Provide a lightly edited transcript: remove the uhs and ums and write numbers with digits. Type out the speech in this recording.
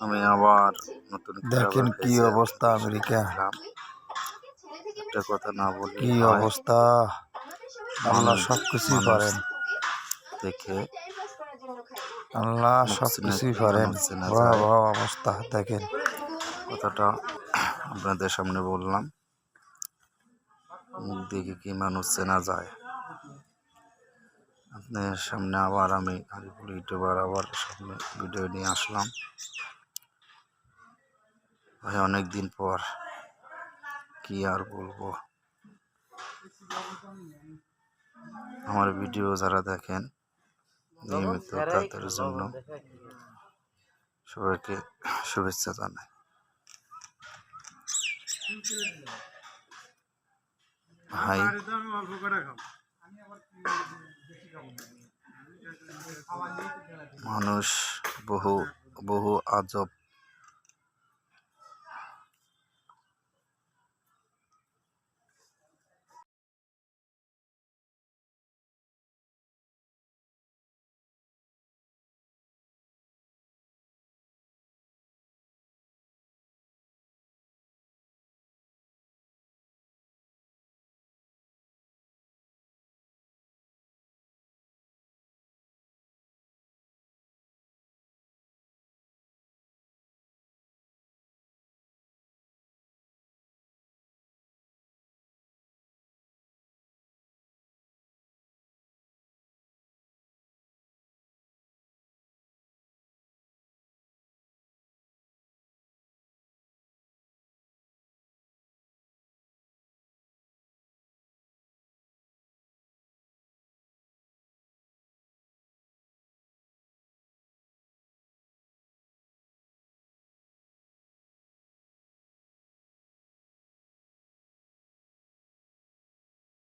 আমি আবার নতুন দেখেন কি অবস্থা আমেরিকা, একটা কথা না বলি কি অবস্থা। আল্লাহ সবকিছুই পারেন, দেখে আল্লাহ মুখ চিনে সবকিছুই কি পারেন। মানুষ চেনা বাহ যায়, বাহ অবস্থা দেখেন। কথাটা আপনাদের সামনে বললাম। মুখ দেখে কি মানুষ চেনা যায়। আপনার সামনে আবার আমি আরিফুল ইউটিউবার আবার সামনে ভিডিও নিয়ে আসলাম। ভাই অনেক দিন পর, কি আর বলবো। আমার ভিডিও যারা দেখেন নিয়মিত, তাদের জন্য সবাইকে শুভেচ্ছা জানাই। ভাই মানুষ বহু বহু আজব